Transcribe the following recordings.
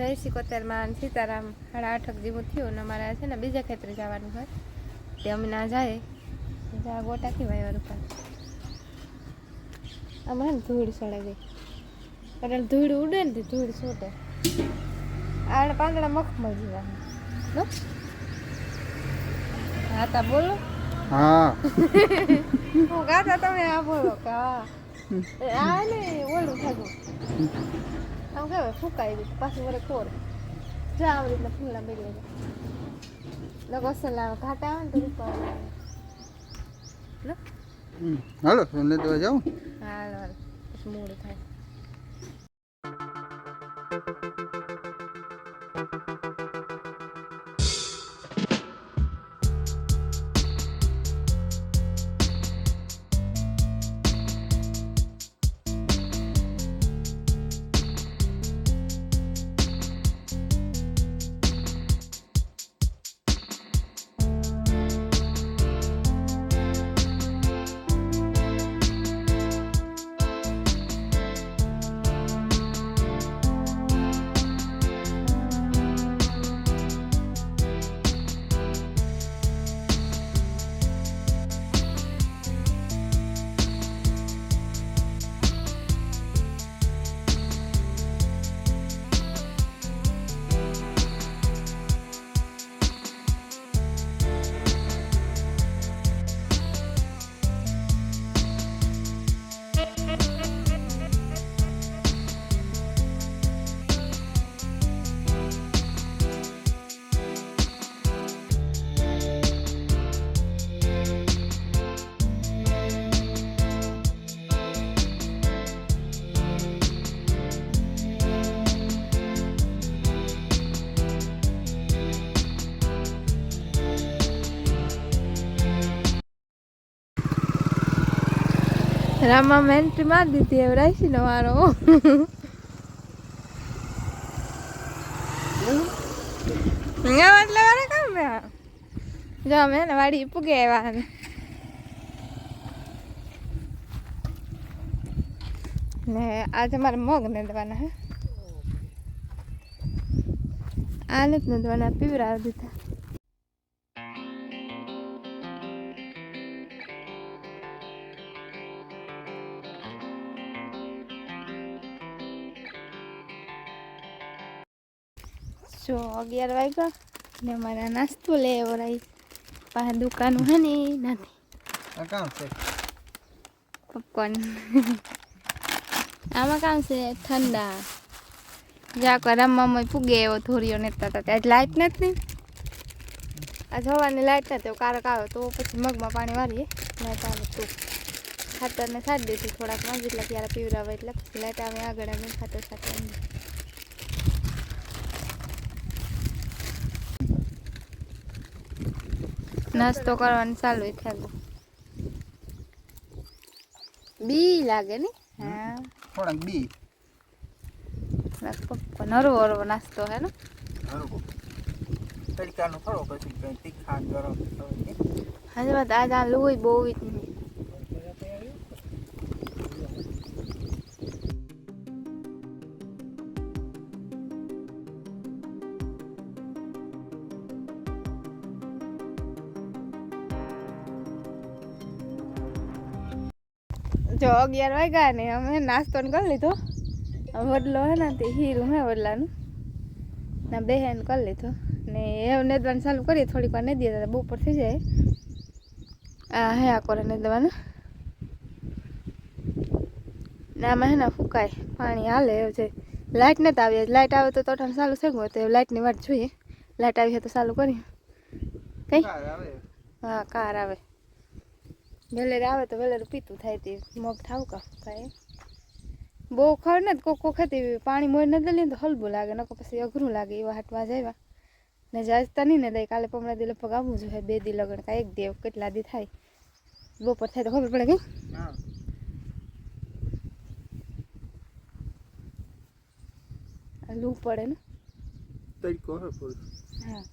જય સિકોતેરમાં સીતારામ 8:30 જેવું થયું ને અમારે છે ને બીજા ખેતરે જવાનું હોય તે અમે ના જાય જ્યાં ગોટા કહેવાય વાળું પણ આમાં ને ધૂળ સડે ગઈ એટલે ધૂળ ઉડે ને ધૂળ છૂટે આને પાંદડા મખમલ જેવા નો હા તા બોલો હા હું ગાતા તમે આ બોલો કે હા આ ને ઓલું થાતું આમ કહેવાય ફૂંકાઈ દીધું પાછું વરે કોર જા આવી રીતના ફૂલા મેળવી જાય અસલ આવે ઘાટા આવે ને તો રૂપા હાલો તમને તો જાઉં હાલ હાલ પછી મૂળ થાય રામા મેં એન્ટ્રી મારી દીધી હવે રાશી નો વારો એટલે વારે કામ જો અમે ને વાડી પૂગે આવ્યા ને આજે મારે મગ નીંદવાના હે આ નથી નીંદવાના પીવરાવી દીધા જો 11 વાગ્યા ને મારા નાસ્તો લેવો રહી પાસે દુકાન હે ને નથી કામ છે પોપકોર્ન આમાં કામ છે ઠંડા જાકો રમવામાં પૂગે એવો થોડીઓ નેતા હતા આજ લાઇટ નથી આજ હવાની લાઇટ નથી કારક આવે તો પછી મગમાં પાણી વારીએ લાઇટ આવે તો ખાતરને સાડી દીધું થોડાક માં જેટલા ક્યારે પીવરાવે એટલે પછી લાઇટ આવે આગળ આવે ખાતર સાથે નાસ્તો કરવાનું ચાલુ થાય બી લાગે ને હા થોડાક બી નરો નરો નાસ્તો હે ને તડકાનો થોડો પછી કઈ તીખા ગરમ હાજી વાત આજ આ લોહી બહુ જ જો 11 વાગ્યા ને અમે નાસ્તો કરી લીધો વડલો હે ને તે હીરું હે વડલાનું ના બેહેન કરી લીધો ને એવું નેદવાનું ચાલુ કરીએ થોડીક વાર નેદીએ તો બપોર થઈ જાય આ હે આ કરે નેદવાનું ને આમાં હે ને ફૂકાય પાણી હાલે એવું છે લાઇટ નથી આવી લાઇટ આવે તો તોઠાણ ચાલુ થઈ ગયું તો લાઇટની વાટ જોઈએ લાઇટ આવી છે તો ચાલુ કરીએ કઈ હા કાર આવે વેલેર આવે તો વેલેર પીતું થાય તે મગ ઠાવ કા ફૂકાય બહુ ખર ને કોક વખત પાણી મોર નથી લે તો હલબું લાગે નકો પછી અઘરું લાગે એવા હાટવા જાય ને જાજતા નહીં ને દઈ કાલે પમણા દી લગભગ આવવું જોઈએ 2 દી લગન કાંઈ 1 દી કેટલા દી થાય બપોર થાય તો ખબર પડે કઈ લૂ પડે ને તડકો હે ફૂલ હા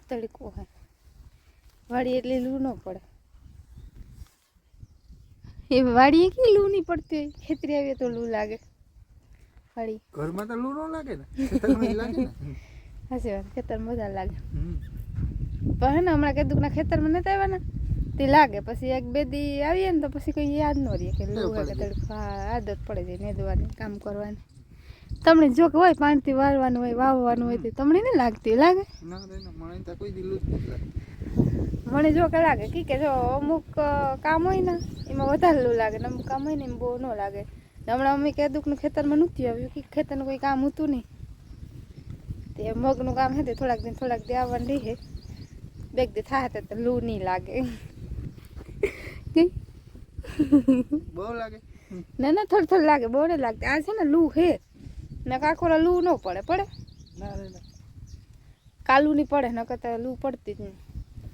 તડકો હે વાડી એટલી લૂ ન પડે એ વાડીએ કે લૂ નહીં પડતી હોય ખેતરી આવીએ તો લૂ લાગે વાડી ઘરમાં તો લૂ ન લાગે ને ખેતરમાં લાગે ને સાચી વાત ખેતરમાં બધા લાગે હમ. પણ હે ને હમણાં કીધું ખેતરમાં નથી આવ્યા ને તે લાગે પછી એક બે દી આવીએ ને તો પછી કોઈ યાદ ન રહે કે લૂ હે કે તડકો આદત પડે જાય નેદવાની કામ કરવાની તમને જો કે હોય પાણીથી વાળવાનું હોય વાવવાનું હોય તો તમને નહીં લાગતી લાગે ના રે ના મને તો કોઈ દિલું જ નથી લાગતું. મને જો કે લાગે કે જો અમુક કામ હોય ને એમાં વધારે લૂ લાગે ને અમુક કામ હોય ને એમ બહુ ન લાગે હમણાં અમે કેદુકનું ખેતરમાં નહોતી આવ્યું કે ખેતરનું કોઈ કામ હતું નહીં તે મગનું કામ હતું થોડાક દી આવવાનું રહે બેગ દી થાય તો લૂ નહીં લાગે બહુ લાગે ના ના થોડી લાગે બહુ નહીં લાગતી આ છે ને લૂ હે ને કાકોરા લૂ ન પડે ના રે ના કાલું નહીં પડે ન કરતા લૂ પડતી જ નહીં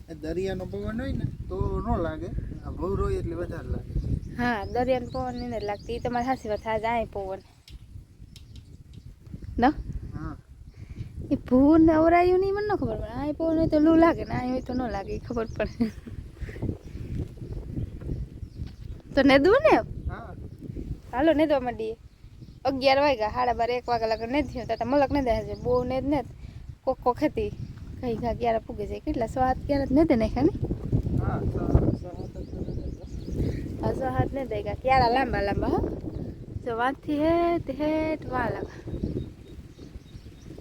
એ દરિયાનો પવન હોય ને તો ન લાગે આ ભૂર હોય એટલે વધારે લાગે હા દરિયાનો પવન નહીં લાગતી એ તમારી સાચી વાત આજે આ પવન ન હા એ ભૂર ને અવરાયું નહીં મને ન ખબર પડે આ પવન હોય તો લૂ લાગે ને આ હોય તો ન લાગે એ ખબર પડે તો નેદવું ને હા હાલો નેદવા માંડીએ 11 વાગ્યા 12:30 1 વાગ્યા લગન નેદ થયો તો મલક ને દે છે બહુ નેદ ને કોકો ખેતી કઈ ઘા ક્યારે પૂગે જાય કેટલા 7 ક્યારે ને દે નાખ્યા ને હા હસો હાથ ને દે ગયા ક્યારે લાંબા હા જો વાંથી હેઠ વાલા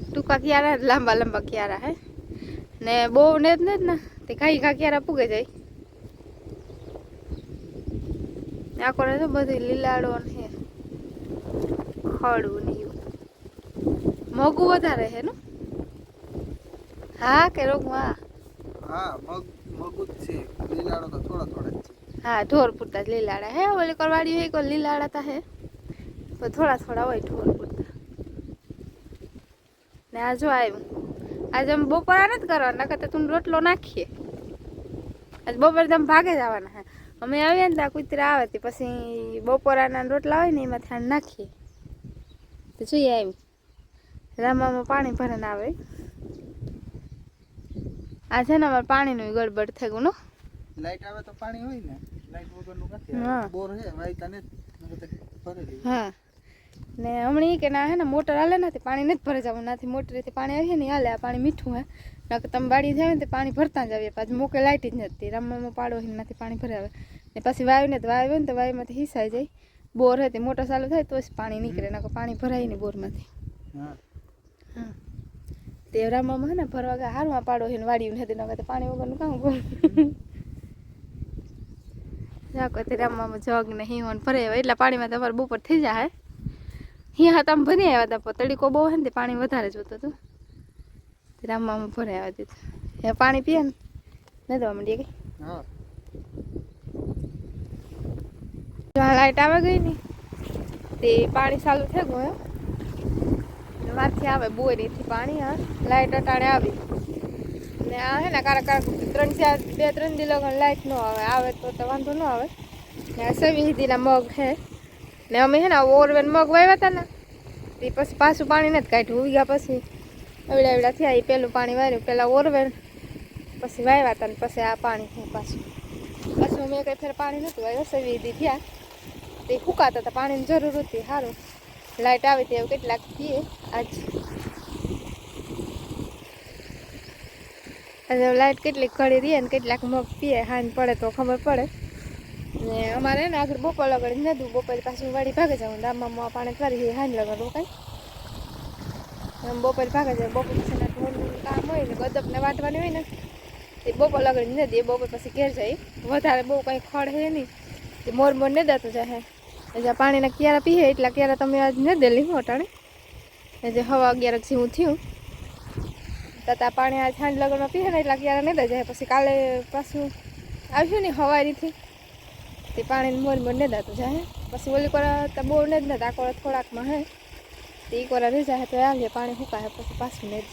ટૂંકા ક્યારે લાંબા ક્યારે હે ને બહુ નેદ ને તે કઈ ઘા ક્યારે પૂગે જાય આખો ને તો બધી લીલાડો ને ખડું ને એવું મોગું વધારે હે ને હા કે રોગમાં હા મગ જ છે લીલાડો તો થોડા જ છે હા ઢોર પૂરતા જ લીલાડા હે ઓલી કરવાડી હોય કોઈ લીલાડા તા હે પણ થોડા હોય ઢોર પૂરતા ને આ જો આવ્યું આજે અમે બપોરા નથી કરવાના નકર તું રોટલો નાખીએ આજ બપોરે તમે ભાગે જવાના હે અમે આવીએ ને ત્યાં કૂતરા આવે તે પછી બપોરાના રોટલા હોય ને એમાં ધ્યાન નાખીએ તો જોઈએ આવ્યું રામામાં પાણી ભરાને આવે આ છે ને અમારે પાણીનું ગડબડ થઈ ગયું નો લાઈટ આવે તો પાણી હોય ને લાઈટ વગરનું નથી હા. બોર હે વાયતા ને ભરેલી હા ને હમણાં ઈ કે ના હે ને મોટર હાલે નથી પાણી નથી ભરે જવું નાથી મોટરેથી પાણી આવીએ ને હાલે આ પાણી મીઠું હે નકર તમે બાળી જાય ને તે પાણી ભરતા જ આવીએ પાછું મોકે લાઈટ જ નથી રામમાં પાડો હોય નાથી પાણી ભરાવે ને પછી વાયુ ને તો વાયુ હોય ને તો વાયુમાંથી હિસાઈ જાય બોર હે તે મોટર ચાલુ થાય તો જ પાણી નીકળે નકર પાણી ભરાય નહીં બોરમાંથી હા હા તે રામમાં હે ને ભરવા ગયા હારમાં પાડો હોય ને વાળ્યું નથી નકર તો પાણી વગરનું કામ કરું જાકો તે રામમાં જગ ને હિંહોન ભરે એટલા પાણીમાં તમારે બપોર થઈ જાય હિયા હતા ભરી આવ્યા હતા પણ તડીકો બહુ હે ને તે પાણી વધારે જોતું હતું તે રામમાં ભરે આવ્યા દીધું એ પાણી પીએ ને દવા માંડીએ કે હા લાઈટ આવે ગઈ ને તે પાણી ચાલુ થઈ ગયું વારથી આવે બોરીથી પાણી હા લાઈટ અટાણે આવી ને આ હે ને કારક 2-3 દી લગન લાઈટ ન આવે તો વાંધો ન આવે ને આ 27 દીના મગ હે ને અમે હે ને ઓરવેન મગ વાવ્યા હતા ને તે પછી પાછું પાણી નથી કાઢ્યું ઉગ્યા પછી એવડા થયા એ પેલું પાણી વાર્યું પેલા ઓરવેન પછી વાવ્યા હતા ને પછી આ પાણી હું પાછું અમે કંઈ ફેર પાણી નહોતું વાવ્યું 27 દી થયા તે ફૂંકાતા હતા પાણીની જરૂર હતી સારું લાઈટ આવે તે કેટલાક પીએ આજે લાઈટ કેટલીક ઘડી રહે ને કેટલાક મગ પીએ હાંજ પડે તો ખબર પડે ને અમારે ને આગળ બપોર લગડી નતું બપોર પાછું વાડી ભાગે જવાનું દામમાં પાણી કરી હાંજ લગન રોકાય એમ બપોર ભાગે જાય બપોર પછી ઢોરનું કામ હોય ને ગદપને વાટવાની હોય ને એ બપોર લગડી નથી એ બપોર પછી ઘેર જાય વધારે બહુ કંઈ ખડ હે નહીં એ મોર ને દેતું જાય એટલે પાણીના ક્યારા પીએ એટલા ક્યારા તમે આજ ન દેલી મોટાણે જે હવા 11 જેવું થયું તથા પાણી આ છાંડ લગનમાં પીએ ને એટલા ક્યારા નહીં દે જાય પછી કાલે પાછું આવ્યું ને હવારીથી તે પાણીને મોર ને દેતું જાય પછી ઓલી કોરા તો બહુ ને જ નથી આ કોરા થોડાકમાં હે તે એ કોરા રહી જાય તો આવીએ પાણી સુકાય પછી પાછું ને જ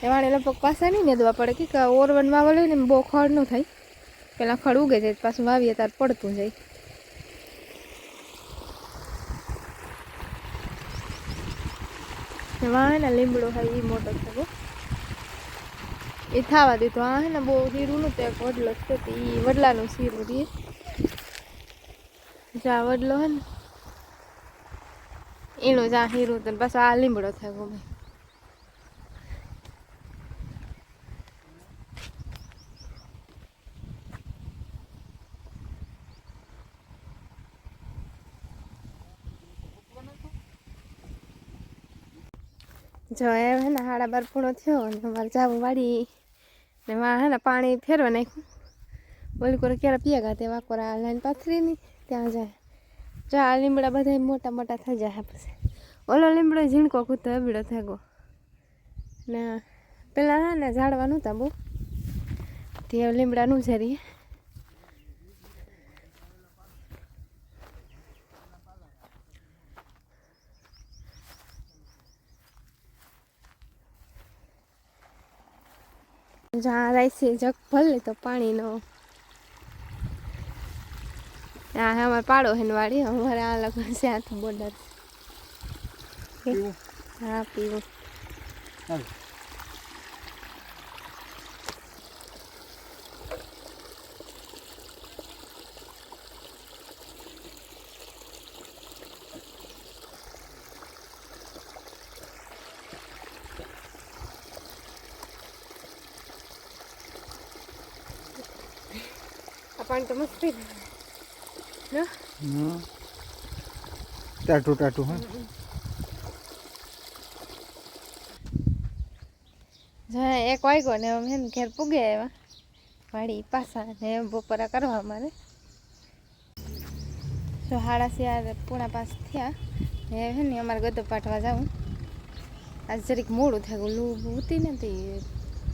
એવાણે લગભગ પાછા નહીં નેદવા પડે કે ઓરવનમાં વાળે ને બહુ ખડ ન થાય પેલા ખડ ઉગે જાય પાછું વાવીએ ત્યારે પડતું જાય એમાં હે ને લીમડો હોય એ મોટો થયો એ થવા દીધું આ હે ને બહુ હીરું નતું એક વડલો છે તે એ વડલાનું શીરું દઈએ જા વડલો હે ને એનું જ્યાં હીરું તો પાછો આ લીમડો થાય ગમે. જો એમ હે ને 12:30 પૂણો થયો અને અમારે જાવું વાડી ને હે ને પાણી ફેરવા નાખ્યું. ઓલી કોરે ક્યારે પીયા ગયા તે વાકોરા લાઈન પાથરી ની ત્યાં જાય. જો આ લીમડા બધા મોટા મોટા થઈ જાય પછી ઓલો લીમડો ઝીણકો કૂતો એબડો થઈ ગયો ને પેલા હે ને ઝાડવા નહોતા બહુ તે લીમડા નું ઝરી જ્યાં રાઈસી જગ ભલે તો પાણીનો આ અમારે પાડો હે વાડી અમારે આ લગન છે આ તો બોર્ડર હા પીવું પાણી તો મસ્ત પી ને ટાટું ટાટું હા જ્યાં 1 વાગ્યો ને અમે ને ઘેર પૂગે આવ્યા વાડી પાછા ને બપોરા કરવા અમારે તો 4:30 પોણા 5 થયા ને હે ને અમારે ગદો પાટવા જાઉં આજ જરીક મોડું થઈ ગયું લૂ હતી ને તે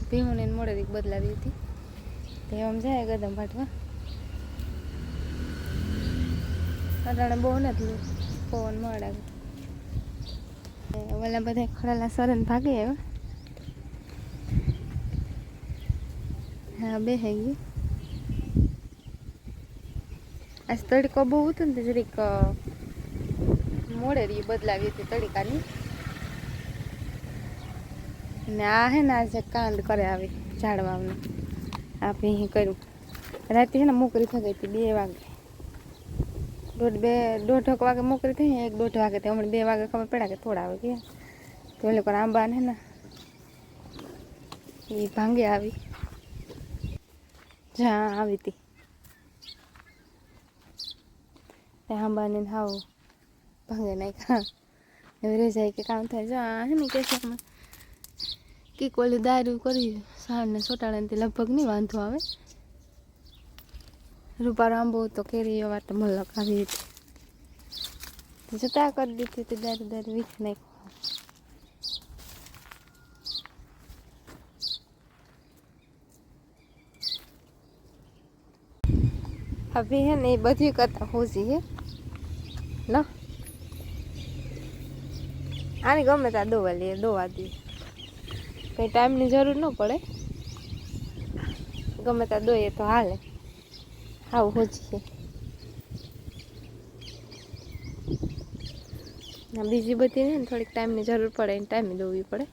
ભીહુને મોડે દીક બદલાવી હતી તે આમ જાય ગદમ પાટવા અટાણે બહુ નથી પવન મળે ઓલા બધા ખડાલા સરન ભાગે આવ્યા હા બે હે ગઈ આજ તડકો બહુ હતો ને જરીક મોડે રહી બદલાવી હતી તડકાની ને આ હે ને આજે કાંડ કરે આવી ઝાડવાનું આ ભી કર્યું રાતે હે ને મોકરી થઈ ગઈ હતી 2 વાગે 1:30 વાગે મોકરી થઈ 1:30 વાગે તે હમણાં 2 વાગે ખબર પડ્યા કે થોડા આવે ગયા તો એ લોકો આંબા ને એ ભાંગે આવી જ્યાં આવી હતી ત્યાં આંબાને હાવ ભાંગે નાખ્યા એવી રહી જાય કે કામ થાય જ્યાં હે ને કે કી કોલી દારૂ કરી સાંજને સોટાડે લગભગ નહીં વાંધો આવે રૂપારો આંબો તો કેરી વાર તો મલક આવી હતી જતા કરી દીધી હતી દારૂ વીખ નાખ્યો હવે હે ને એ બધી કરતા હોજી હે ન આની ગમે ત્યાં દોવા દે કંઈ ટાઈમની જરૂર ન પડે ગમે ત્યાં દોઈએ તો હાલે આવું હોજી છે બીજી બધી ને થોડીક ટાઈમની જરૂર પડે એને ટાઈમે દોવી પડે